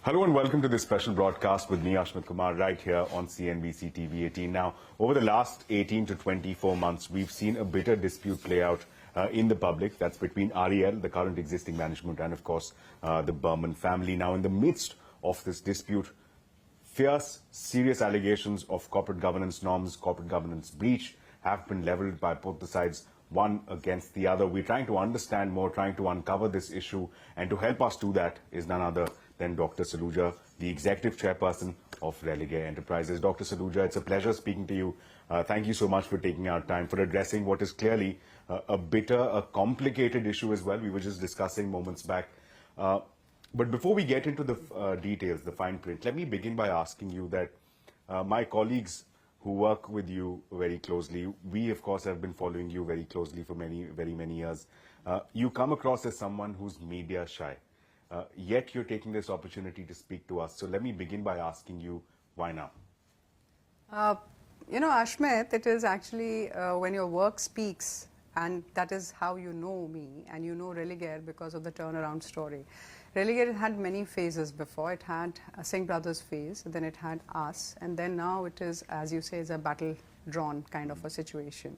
Hello and welcome to this special broadcast with me, Ashmit Tej Kumar, right here on CNBC-TV18. Now, over the last 18 to 24 months, we've seen a bitter dispute play out in the public. That's between REL, the current existing management, and of course, the Burman family. Now, in the midst of this dispute, fierce, serious allegations of corporate governance norms, corporate governance breach have been leveled by both the sides, one against the other. We're trying to understand more, trying to uncover this issue, and to help us do that is none other than Dr. Saluja, the Executive Chairperson of Religare Enterprises. Dr. Saluja, it's a pleasure speaking to you. Thank you so much for taking our time, for addressing what is clearly a bitter, a complicated issue as well. We were just discussing moments back. But before we get into the details, the fine print, let me begin by asking you that my colleagues who work with you very closely, we of course have been following you very closely for very many years. You come across as someone who's media shy. Yet you're taking this opportunity to speak to us. So let me begin by asking you, why now? Ashmit, it is actually when your work speaks, and that is how you know me, and you know Religare because of the turnaround story. Religare had many phases before. It had a Singh Brothers phase, then it had us, and then now it is, as you say, is a battle-drawn kind of a situation.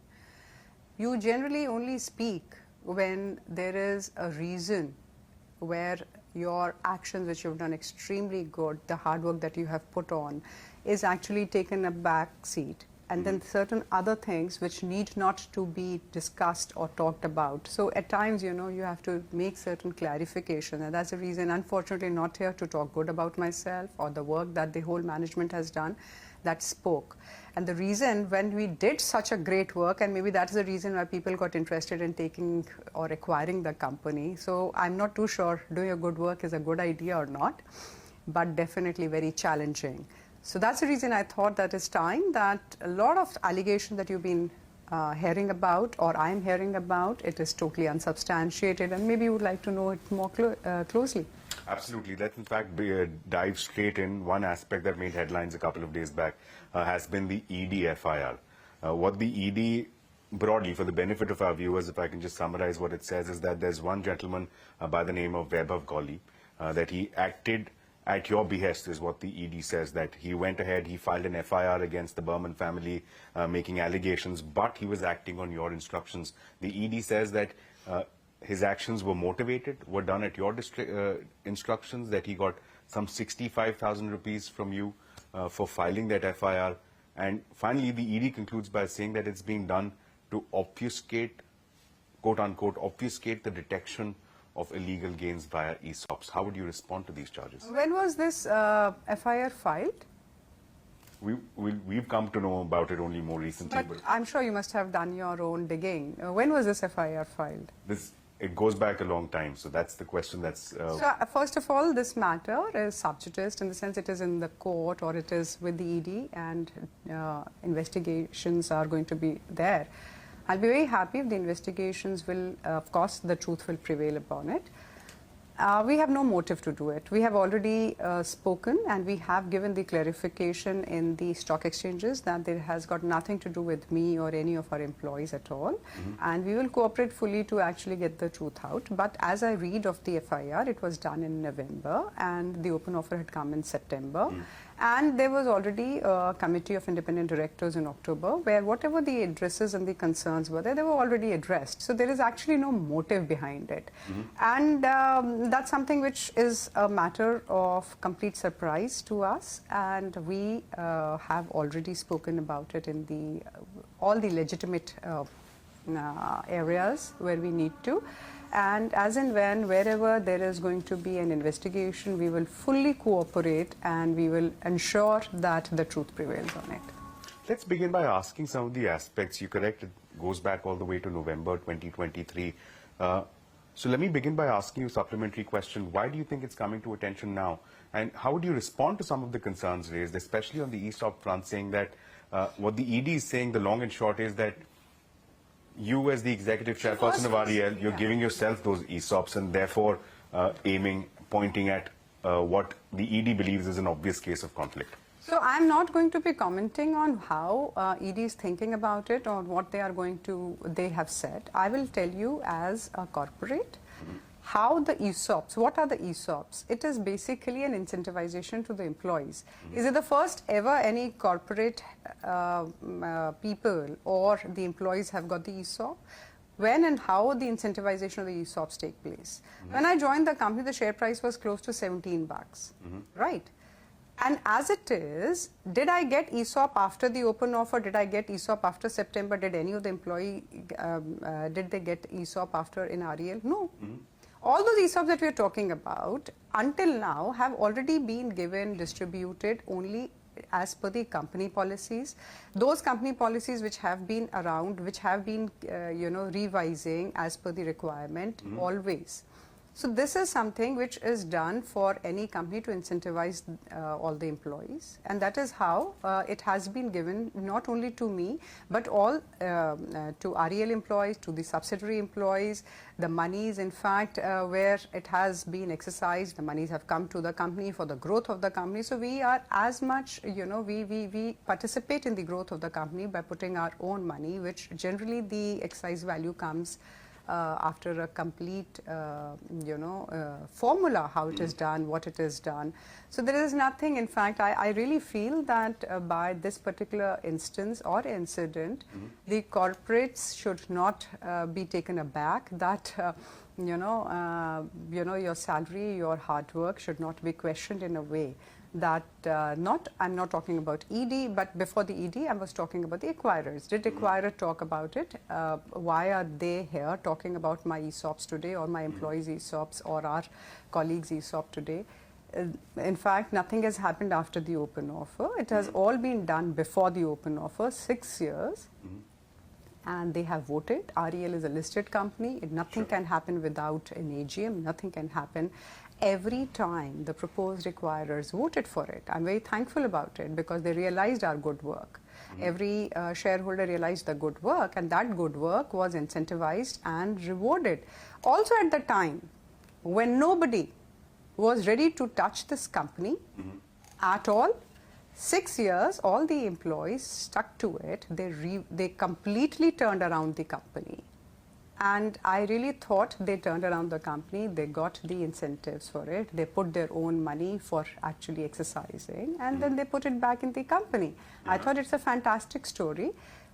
You generally only speak when there is a reason where your actions, which you've done extremely good, the hard work that you have put on, is actually taken a back seat. And then certain other things which need not to be discussed or talked about. So at times, you have to make certain clarification. And that's the reason, unfortunately, not here to talk good about myself or the work that the whole management has done, that spoke. And the reason when we did such a great work, and maybe that's the reason why people got interested in taking or acquiring the company. So I'm not too sure doing a good work is a good idea or not, but definitely very challenging. So that's the reason I thought that it's time that a lot of allegations that you've been hearing about, or I'm hearing about, it is totally unsubstantiated, and maybe you would like to know it more closely. Absolutely. Let's in fact dive straight in. One aspect that made headlines a couple of days back has been the ED FIR. What the ED, broadly, for the benefit of our viewers, if I can just summarize what it says, is that there's one gentleman by the name of Vaibhav Goli, that he acted at your behest, is what the ED says, that he went ahead, he filed an FIR against the Burman family, making allegations, but he was acting on your instructions. The ED says that his actions were motivated, were done at your instructions, that he got some 65,000 rupees from you for filing that FIR. And finally, the ED concludes by saying that it's being done to obfuscate, quote unquote, obfuscate the detection of illegal gains via ESOPs. How would you respond to these charges? When was this FIR filed? We've come to know about it only more recently. But I'm sure you must have done your own digging. When was this FIR filed? It goes back a long time, so that's the question that's... So, first of all, this matter is sub judice, in the sense it is in the court or it is with the ED, and investigations are going to be there. I'll be very happy if the investigations will, of course, the truth will prevail upon it. We have no motive to do it. We have already spoken, and we have given the clarification in the stock exchanges that it has got nothing to do with me or any of our employees at all. And we will cooperate fully to actually get the truth out. But as I read of the FIR, it was done in November, and the open offer had come in September. And there was already a committee of independent directors in October, where whatever the addresses and the concerns were there, they were already addressed. So there is actually no motive behind it. And that's something which is a matter of complete surprise to us. And we have already spoken about it in the all the legitimate areas where we need to. And as and when, wherever there is going to be an investigation, we will fully cooperate and we will ensure that the truth prevails on it. Let's begin by asking some of the aspects. You correct, it goes back all the way to November 2023. So let me begin by asking you a supplementary question. Why do you think it's coming to attention now? And how would you respond to some of the concerns raised, especially on the ESOP front, saying that what the ED is saying, the long and short, is that you, as the executive chairperson of REL, you're giving yourself those ESOPs and therefore pointing at what the ED believes is an obvious case of conflict? So I'm not going to be commenting on how ED is thinking about it or what they are going to, they have said. I will tell you, as a corporate, how the ESOPs, what are the ESOPs? It is basically an incentivization to the employees. Is it the first ever any corporate people or the employees have got the ESOP? When and how the incentivization of the ESOPs take place? When I joined the company, the share price was close to 17 bucks, right? And as it is, did I get ESOP after the open offer? Did I get ESOP after September? Did any of the employee, did they get ESOP after in REL? No. All those ESOPs that we are talking about until now have already been given, distributed only as per the company policies. Those company policies which have been around, which have been, revising as per the requirement always. So this is something which is done for any company to incentivize all the employees, and that is how it has been given not only to me but all to REL employees, to the subsidiary employees. The monies, in fact, where it has been exercised, the monies have come to the company for the growth of the company. So we are as much, we participate in the growth of the company by putting our own money, which generally the excise value comes after a complete, formula, how it is done, what it is done. So there is nothing, in fact, I really feel that by this particular instance or incident, the corporates should not be taken aback that, your salary, your hard work should not be questioned in a way that I'm not talking about ED, but before the ED, I was talking about the acquirers. Did acquirer talk about it? Why are they here talking about my ESOPs today, or my employees' ESOPs, or our colleagues' ESOP today? In fact, nothing has happened after the open offer. It has all been done before the open offer, 6 years. And they have voted. REL is a listed company. Nothing can happen without an AGM. Nothing can happen. Every time the proposed acquirers voted for it, I'm very thankful about it because they realized our good work. Every shareholder realized the good work, and that good work was incentivized and rewarded. Also at the time when nobody was ready to touch this company at all, 6 years, all the employees stuck to it. They completely turned around the company. And I really thought they turned around the company, they got the incentives for it, they put their own money for actually exercising, and then they put it back in the company. I thought it's a fantastic story.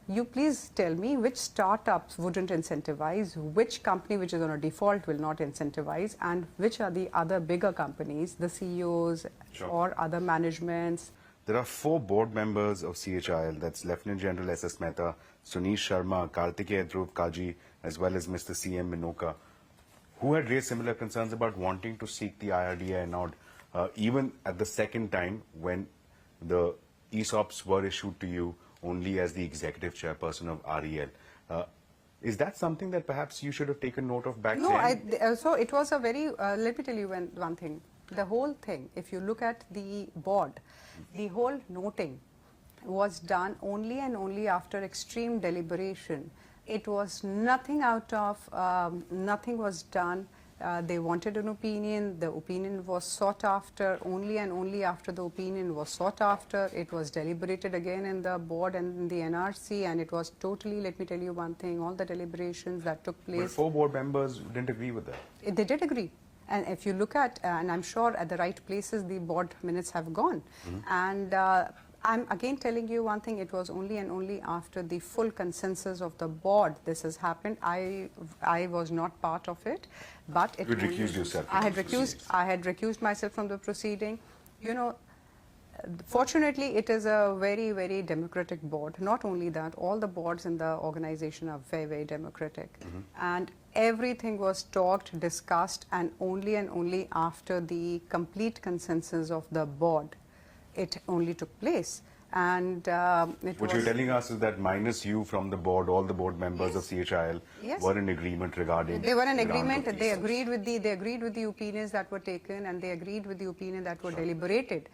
You please tell me which startups wouldn't incentivize, which company which is on a default will not incentivize, and which are the other bigger companies, the CEOs or other managements. There are 4 board members of CHIL, that's Lieutenant General S.S. Mehta, Sunish Sharma, Kartikeya Dhruv Kaji, as well as Mr. C.M. Minoka, who had raised similar concerns about wanting to seek the IRDAI nod, even at the second time when the ESOPs were issued to you only as the executive chairperson of REL. Is that something that perhaps you should have taken note of back then? No, so it was a very, let me tell you one thing. The whole thing, if you look at the board, the whole noting was done only and only after extreme deliberation. It was nothing out of, nothing was done. They wanted an opinion. The opinion was sought after only and only after the opinion was sought after. It was deliberated again in the board and in the NRC, and it was totally, let me tell you one thing, all the deliberations that took place. But 4 board members didn't agree with that. They did agree. And if you look at, and I'm sure at the right places, the board minutes have gone. And I'm again telling you one thing, it was only and only after the full consensus of the board this has happened. I was not part of it, but it you recused yourself. I had recused myself from the proceeding. Fortunately, it is a very, very democratic board. Not only that, all the boards in the organization are very, very democratic. And everything was talked, discussed, and only after the complete consensus of the board, it only took place. And what you're telling us is that minus you from the board, all the board members of CHIL were in agreement regarding. They were in agreement. They agreed with the opinions that were taken, and they agreed with the opinion that were deliberated.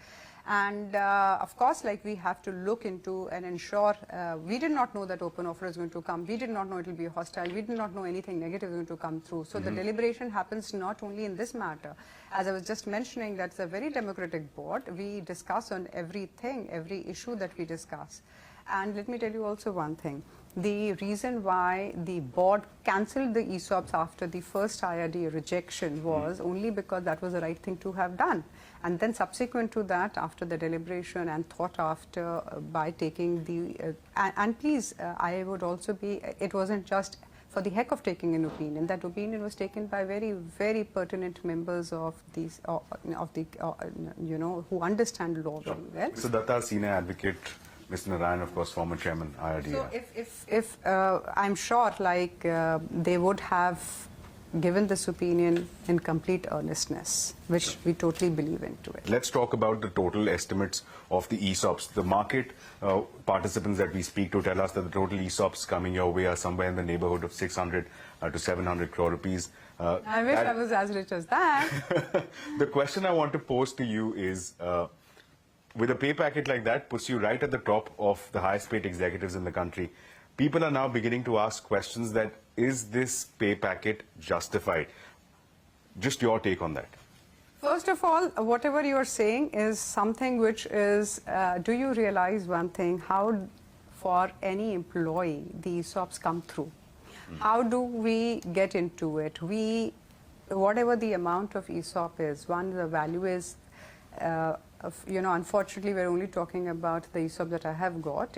And of course, like, we have to look into and ensure, we did not know that open offer is going to come. We did not know it will be hostile. We did not know anything negative is going to come through. So the deliberation happens not only in this matter. As I was just mentioning, that's a very democratic board. We discuss on everything, every issue that we discuss. And let me tell you also one thing. The reason why the board cancelled the ESOPs after the first IRD rejection was only because that was the right thing to have done. And then subsequent to that, after the deliberation and thought after, by taking the, and please, I would also be, it wasn't just for the heck of taking an opinion. That opinion was taken by very, very pertinent members of these, you know, who understand law very well. So Datta, senior advocate, Mr. Narayan, of course, former chairman, IRD. So if I'm sure, like, they would have given this opinion in complete earnestness, which we totally believe into it. Let's talk about the total estimates of the ESOPs. The market participants that we speak to tell us that the total ESOPs coming your way are somewhere in the neighborhood of 600 to 700 crore rupees. I wish I was as rich as that. The question I want to pose to you is, with a pay packet like that, puts you right at the top of the highest paid executives in the country. People are now beginning to ask questions that, is this pay packet justified? Just your take on that. First of all, whatever you are saying is something which is, do you realize one thing, how for any employee the ESOPs come through? How do we get into it? Whatever the amount of ESOP is, one, the value is, you know, unfortunately, we're only talking about the ESOP that I have got.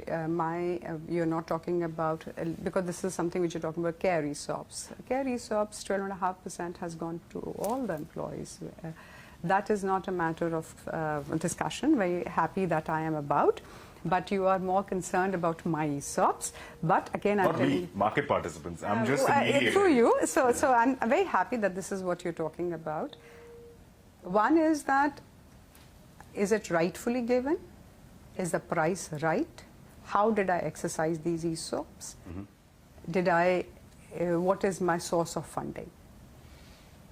You're not talking about, because this is something which you're talking about, care ESOPs. Care ESOPs, 12.5% has gone to all the employees. That is not a matter of discussion, very happy that I am about. But you are more concerned about my ESOPs. But again, not me, market participants. I'm just a mediator. Through you. So I'm very happy that this is what you're talking about. One is that, is it rightfully given? Is the price right? How did I exercise these ESOPs? What is my source of funding?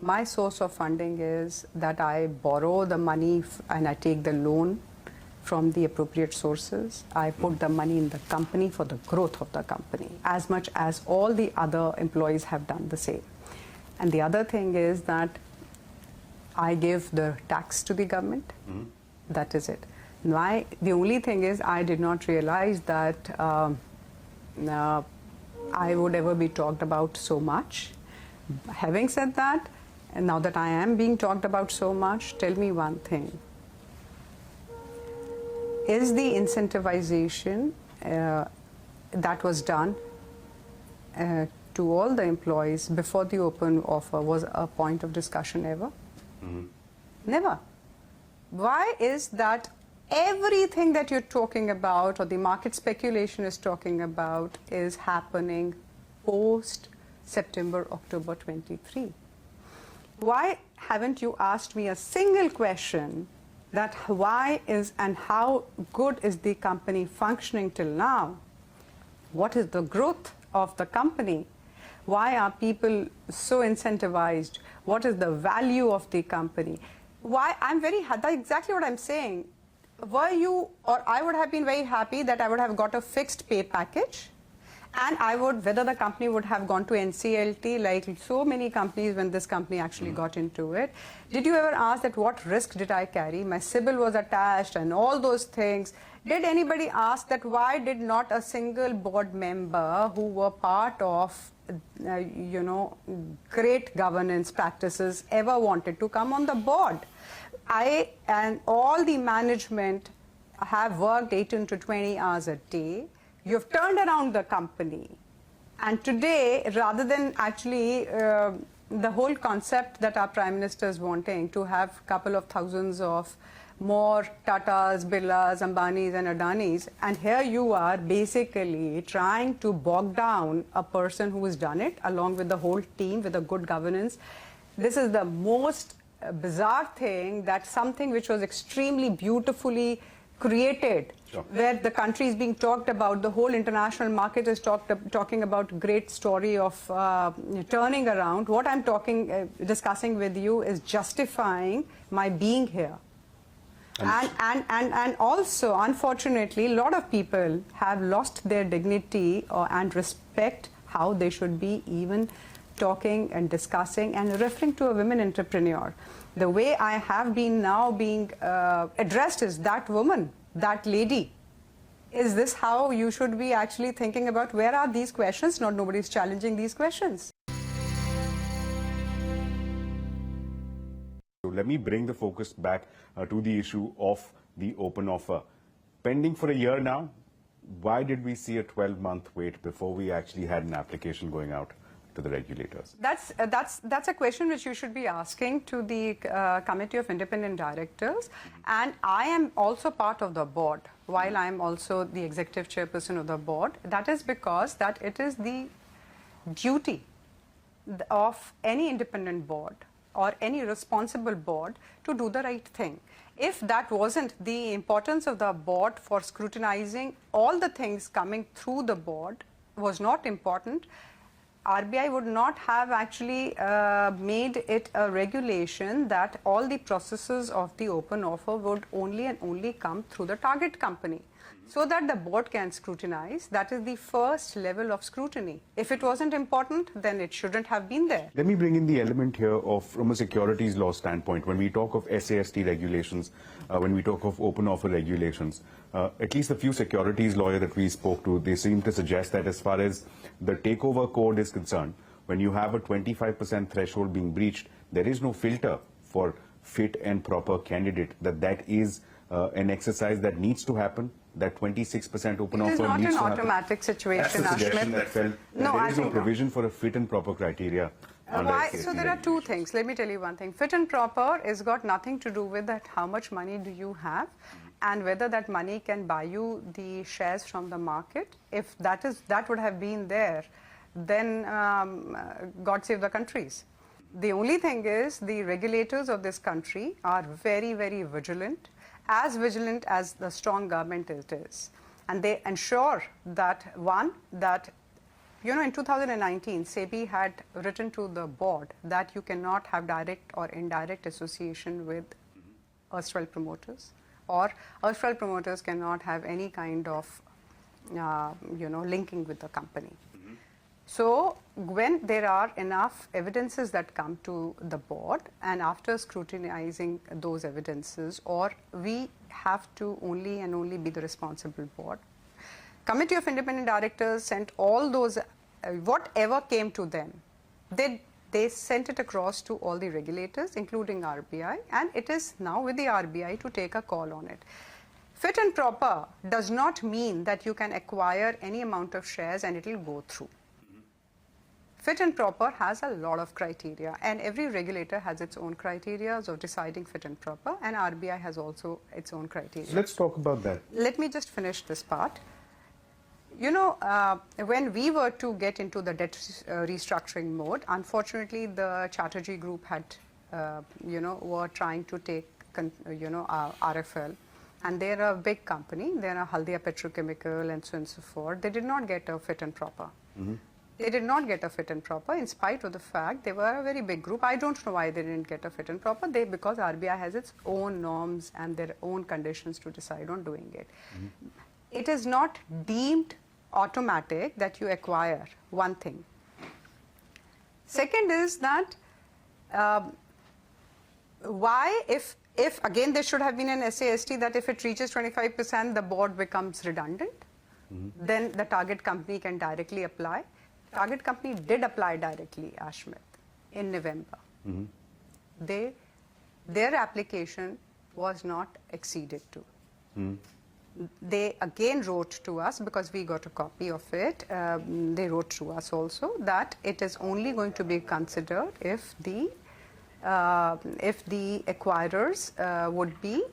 My source of funding is that I borrow the money and I take the loan from the appropriate sources. I put the money in the company for the growth of the company, as much as all the other employees have done the same. And the other thing is that I give the tax to the government. That is it. The only thing is, I did not realize that I would ever be talked about so much. Having said that, and now that I am being talked about so much, tell me one thing. Is the incentivization that was done to all the employees before the open offer was a point of discussion ever? Never. Why is that everything that you're talking about, or the market speculation is talking about, is happening post September, October 23? Why haven't you asked me a single question that why is and how good is the company functioning till now? What is the growth of the company? Why are people so incentivized? What is the value of the company? Why I'm very happy, that's exactly what I'm saying. Were you, or I would have been very happy that I would have got a fixed pay package, and I would, whether the company would have gone to NCLT like so many companies when this company actually got into it. Did you ever ask that what risk did I carry? My CIBIL was attached and all those things. Did anybody ask that why did not a single board member who were part of you know, great governance practices ever wanted to come on the board? I and all the management have worked 18 to 20 hours a day. You've turned around the company. And today, rather than actually the whole concept that our Prime Minister is wanting to have a couple of thousands of more Tatas, Birlas, Ambanis and Adanis, and here you are basically trying to bog down a person who has done it along with the whole team with a good governance. This is the most bizarre thing, that something which was extremely beautifully created, where the country is being talked about, the whole international market is talking about great story of turning around. What I'm discussing with you is justifying my being here. And also, unfortunately, a lot of people have lost their dignity and respect how they should be even talking and discussing and referring to a women entrepreneur. The way I have been now being addressed is that woman, that lady. Is this how you should be actually thinking about where are these questions? Not nobody's challenging these questions. So let me bring the focus back to the issue of the open offer. Pending for a year now, why did we see a 12-month wait before we actually had an application going out to the regulators? That's a question which you should be asking to the Committee of Independent Directors. And I am also part of the board, while I am also the executive chairperson of the board. That is because that it is the duty of any independent board or any responsible board to do the right thing. If that wasn't the importance of the board for scrutinizing all the things coming through the board was not important, RBI would not have actually made it a regulation that all the processes of the open offer would only and only come through the target company, so that the board can scrutinize. That is the first level of scrutiny. If it wasn't important, then it shouldn't have been there. Let me bring in the element here of, from a securities law standpoint, when we talk of SAST regulations, when we talk of open offer regulations, at least a few securities lawyers that we spoke to, they seem to suggest that as far as the takeover code is concerned, when you have a 25% threshold being breached, there is no filter for fit and proper candidate, that is an exercise that needs to happen. That 26% open offer needs to happen. It is not an automatic situation, That's the suggestion Ashmit. that fell. No, there is no provision for a fit and proper criteria. So there are two things. Let me tell you one thing. Fit and proper has got nothing to do with that how much money do you have and whether that money can buy you the shares from the market. If that would have been there, then God save the countries. The only thing is the regulators of this country are very, very vigilant, as vigilant as the strong government it is. And they ensure that, one, that, you know, in 2019, SEBI had written to the board that you cannot have direct or indirect association with erstwhile promoters, or erstwhile promoters cannot have any kind of, linking with the company. So when there are enough evidences that come to the board, and after scrutinizing those evidences, or we have to only and only be the responsible board, Committee of Independent Directors sent all those, whatever came to them, they sent it across to all the regulators, including RBI, and it is now with the RBI to take a call on it. Fit and proper does not mean that you can acquire any amount of shares and it will go through. Fit and proper has a lot of criteria, and every regulator has its own criteria of deciding fit and proper, and RBI has also its own criteria. So let's talk about that. Let me just finish this part. You know, when we were to get into the debt restructuring mode, unfortunately the Chatterjee Group had, were trying to take, RFL, and they're a big company. They're a Haldia Petrochemical and so on and so forth. They did not get a fit and proper. They did not get a fit and proper in spite of the fact they were a very big group. I don't know why they didn't get a fit and proper. Because RBI has its own norms and their own conditions to decide on doing it. It is not deemed automatic that you acquire one thing. Second is that why, if again there should have been an SAST that if it reaches 25%, the board becomes redundant, then the target company can directly apply. Target company did apply directly, Ashmit, in November. Their application was not acceded to. They again wrote to us, because we got a copy of it, they wrote to us also that it is only going to be considered if the acquirers would be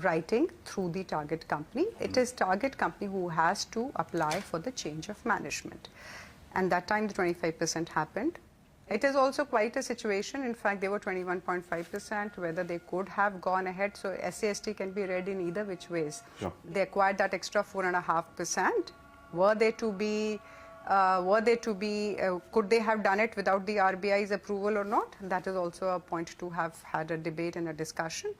writing through the target company. It is target company who has to apply for the change of management. And that time the 25% happened. It is also quite a situation. In fact, they were 21.5%, whether they could have gone ahead. So SAST can be read in either which ways. Sure. They acquired that extra 4.5%. Could they have done it without the RBI's approval or not? That is also a point to have had a debate and a discussion.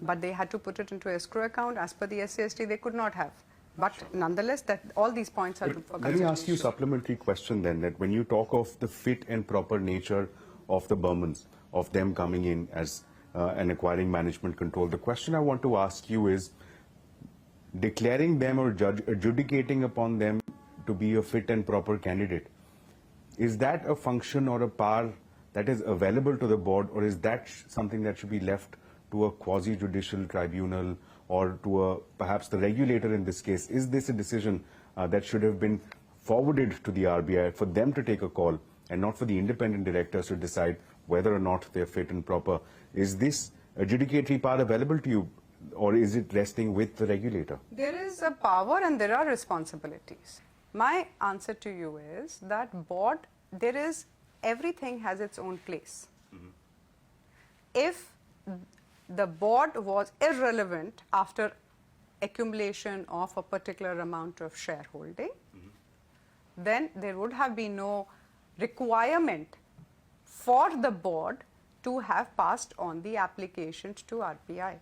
But they had to put it into escrow account. As per the SAST, they could not have. But nonetheless, that all these points are for consideration. Let me ask you a supplementary question then, that when you talk of the fit and proper nature of the Burmans, of them coming in as and acquiring management control, the question I want to ask you is, declaring them or adjudicating upon them to be a fit and proper candidate. Is that a function or a power that is available to the board, or is that something that should be left to a quasi-judicial tribunal or to perhaps the regulator in this case? Is this a decision that should have been forwarded to the RBI for them to take a call and not for the independent directors to decide whether or not they're fit and proper? Is this adjudicatory power available to you, or is it resting with the regulator? There is a power and there are responsibilities. My answer to you is that board, everything has its own place. If the board was irrelevant after accumulation of a particular amount of shareholding, then there would have been no requirement for the board to have passed on the applications to RBI.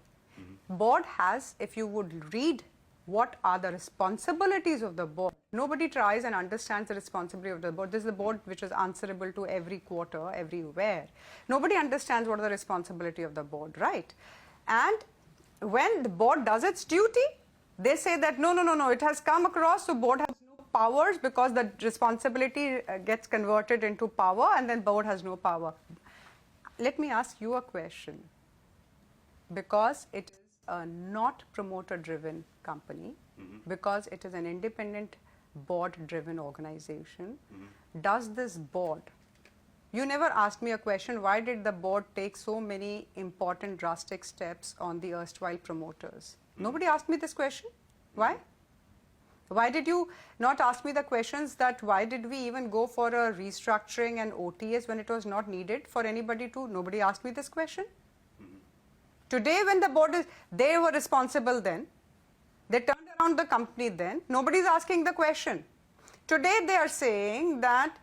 Board has, if you would read what are the responsibilities of the board, nobody tries and understands the responsibility of the board. This is the board which is answerable to every quarter, everywhere. Nobody understands what are the responsibility of the board, right? And when the board does its duty, they say that no, it has come across, so board has no powers because the responsibility gets converted into power and then board has no power. Let me ask you a question. Because it is a not promoter-driven company, because it is an independent board-driven organization, does this board, you never asked me a question, why did the board take so many important drastic steps on the erstwhile promoters? Nobody asked me this question. Why? Why did you not ask me the questions that why did we even go for a restructuring and OTS when it was not needed for anybody to? Nobody asked me this question. Today when the board is, they were responsible then, they turned around the company then, nobody is asking the question. Today they are saying that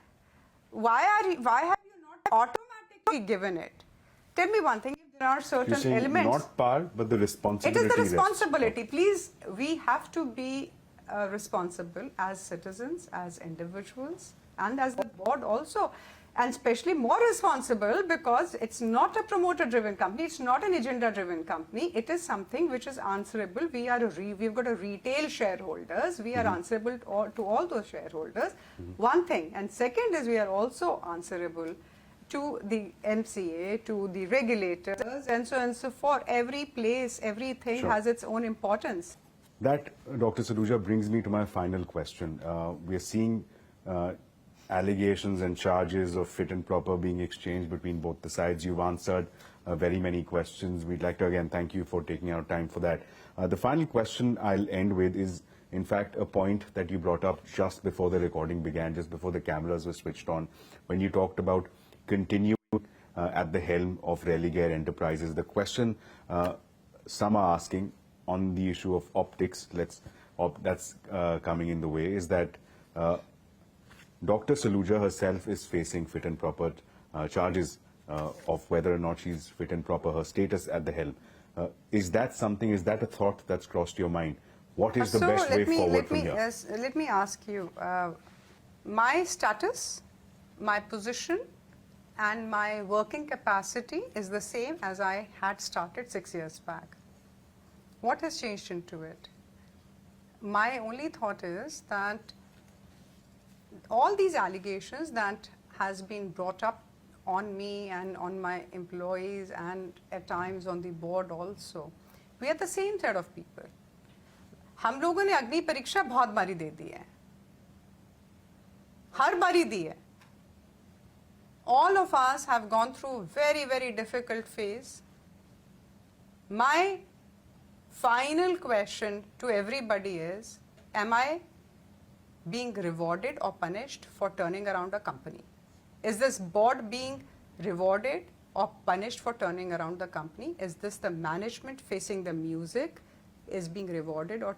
why have you not automatically given it? Tell me one thing, if there are certain You're saying elements. Not power, but the responsibility. It is the responsibility. Please, we have to be responsible as citizens, as individuals, and as the board also. And especially more responsible because it's not a promoter-driven company, it's not an agenda-driven company, it is something which is answerable. We've got a retail shareholders, we are answerable to all those shareholders. One thing. And second is we are also answerable to the MCA, to the regulators, and so on and so forth. Every place, everything has its own importance. That, Dr. Saluja, brings me to my final question. We are seeing allegations and charges of fit and proper being exchanged between both the sides. You've answered very many questions. We'd like to again thank you for taking out time for that. The final question I'll end with is, in fact, a point that you brought up just before the recording began, just before the cameras were switched on, when you talked about continuing at the helm of Religare Enterprises. The question some are asking on the issue of optics, that's coming in the way, is that Dr. Saluja herself is facing fit and proper charges of whether or not she's fit and proper, her status at the helm. Is that a thought that's crossed your mind? What is the best way forward from here? Let me ask you, my status, my position, and my working capacity is the same as I had started 6 years back. What has changed into it? My only thought is that all these allegations that has been brought up on me and on my employees and at times on the board also, we are the same set of people. हम लोगों ने अग्नि परीक्षा बहुत बारी दे दी है, हर बारी दी है. All of us have gone through very, very difficult phase. My final question to everybody is, am I being rewarded or punished for turning around a company? Is this board being rewarded or punished for turning around the company? Is this the management facing the music is being rewarded or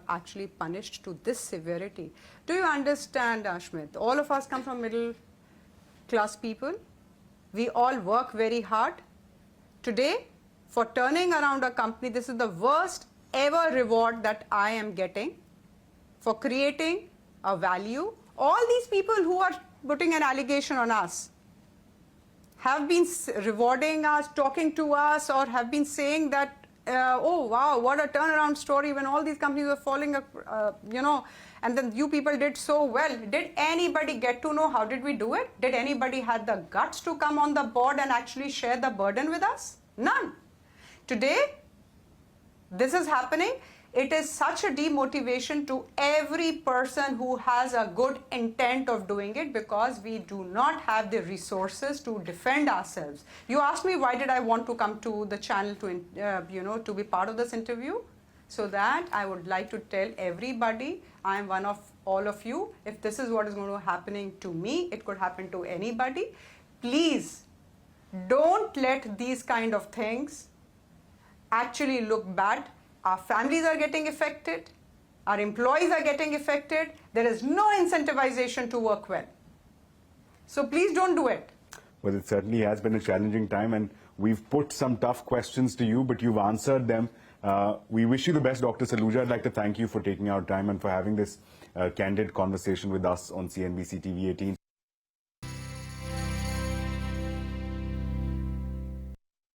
actually punished to this severity? Do you understand, Ashmit? All of us come from middle class people. We all work very hard. Today, for turning around a company, this is the worst ever reward that I am getting for creating a value. All these people who are putting an allegation on us have been rewarding us, talking to us, or have been saying that oh wow, what a turnaround story when all these companies were falling, and then you people did so well. Did anybody get to know how did we do it? Did anybody have the guts to come on the board and actually share the burden with us? None. Today, this is happening. It is such a demotivation to every person who has a good intent of doing it, because we do not have the resources to defend ourselves. You asked me why did I want to come to the channel to, to be part of this interview, so that I would like to tell everybody I am one of all of you. If this is what is going to happening to me, it could happen to anybody. Please don't let these kind of things actually look bad. Our families are getting affected, our employees are getting affected, there is no incentivization to work well. So please don't do it. Well, it certainly has been a challenging time, and we've put some tough questions to you, but you've answered them. We wish you the best, Dr. Saluja. I'd like to thank you for taking our time and for having this candid conversation with us on CNBC TV 18.